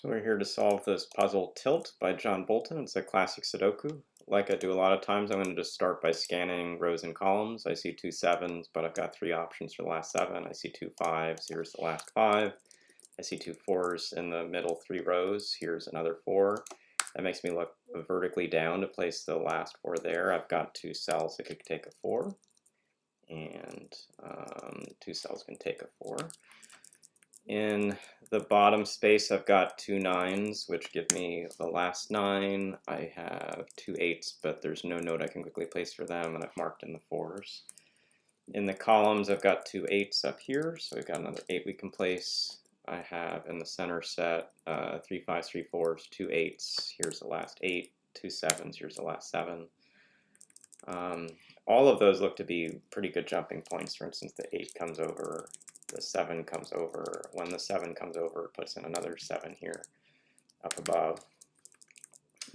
So we're here to solve this puzzle Tilt by John Bulten. It's a classic Sudoku. Like I do a lot of times, I'm going to just start by scanning rows and columns. I see two sevens, but I've got three options for the last seven. I see two fives, here's the last five. I see two fours in the middle three rows, here's another four. That makes me look vertically down to place the last four there. I've got two cells that could take a four, and two cells can take a four. In the bottom space, I've got two nines, which give me the last nine. I have two eights, but there's no note I can quickly place for them, and I've marked in the fours. In the columns, I've got two eights up here, so we've got another eight we can place. I have in the center set three fives, three fours, two eights. Here's the last eight, two sevens. Here's the last seven. All of those look to be pretty good jumping points. For instance, the 8 comes over, the 7 comes over. When the 7 comes over, it puts in another 7 here up above.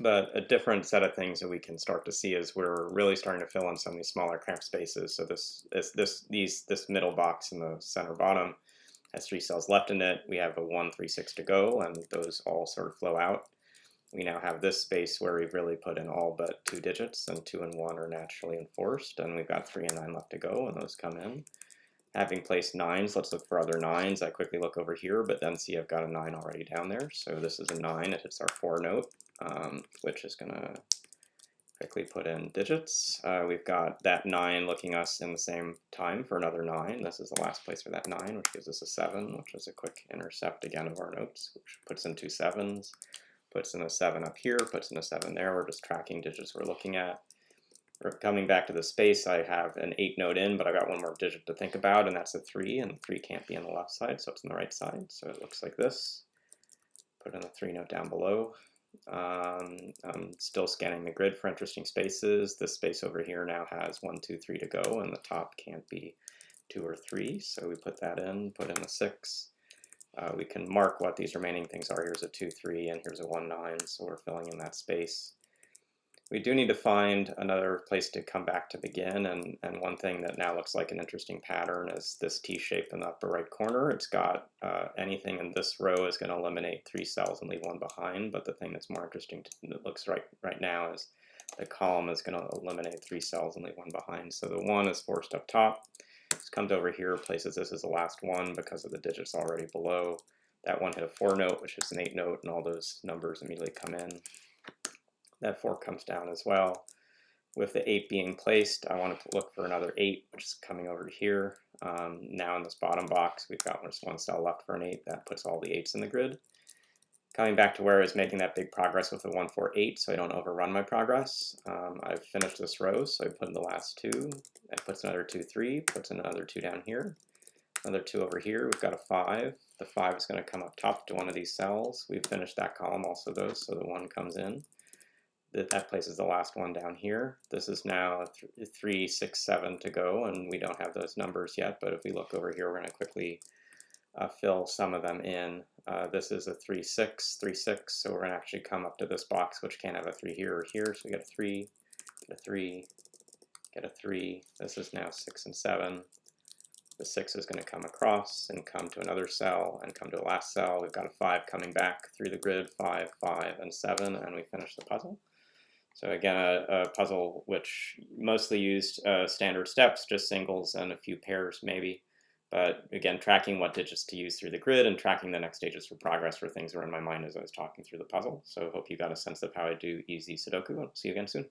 But a different set of things that we can start to see is we're really starting to fill in some of these smaller cramped spaces. So this middle box in the center bottom has 3 cells left in it. We have a 1, 3, 6 to go, and those all sort of flow out. We now have this space where we've really put in all but 2 digits, and 2 and 1 are naturally enforced, and we've got 3 and 9 left to go, and those come in. Having placed 9s, let's look for other 9s. I quickly look over here, but then see I've got a 9 already down there, so this is a 9. It hits our 4 note, which is going to quickly put in digits. We've got that 9 looking us in the same time for another 9. This is the last place for that 9, which gives us a 7, which is a quick intercept again of our notes, which puts in 2 7s. Puts in a 7 up here, puts in a 7 there. We're just tracking digits we're looking at. We're coming back to the space. I have an 8 note in, but I've got one more digit to think about, and that's a 3, and the 3 can't be on the left side, so it's on the right side. So it looks like this. Put in the 3 note down below. I'm still scanning the grid for interesting spaces. This space over here now has 1, 2, 3 to go, and the top can't be 2 or 3, so we put that in, put in the 6. We can mark what these remaining things are. Here's a 2, 3, and here's a 1, 9, so we're filling in that space. We do need to find another place to come back to begin, and one thing that now looks like an interesting pattern is this T shape in the upper right corner. It's got anything in this row is going to eliminate 3 cells and leave 1 behind, but the thing that's more interesting that looks right now is the column is going to eliminate 3 cells and leave 1 behind. So the 1 is forced up top. This comes over here, places this as the last one because of the digits already below. That 1 hit a 4 note, which is an 8 note, and all those numbers immediately come in. That 4 comes down as well. With the 8 being placed, I want to look for another 8, which is coming over here. Now in this bottom box, we've got just 1 cell left for an 8. That puts all the 8s in the grid. Coming back to where I was making that big progress with the 1, 4, 8, so I don't overrun my progress. I've finished this row, so I put in the last 2. That puts another 2, 3, puts in another 2 down here. Another 2 over here. We've got a 5. The 5 is going to come up top to one of these cells. We've finished that column also though, so the 1 comes in. That places the last one down here. This is now 3, 6, 7 to go, and we don't have those numbers yet, but if we look over here, we're going to quickly fill some of them in. This is a 3, 6, 3, 6, so we're going to actually come up to this box, which can't have a 3 here or here, so we get a 3, get a 3, get a 3. This is now 6 and 7. The 6 is going to come across and come to another cell and come to a last cell. We've got a 5 coming back through the grid, 5, 5, and 7, and we finish the puzzle. So again, a puzzle which mostly used standard steps, just singles and a few pairs maybe. But again, tracking what digits to use through the grid and tracking the next stages for progress were things that were in my mind as I was talking through the puzzle. So I hope you got a sense of how I do easy Sudoku, and see you again soon.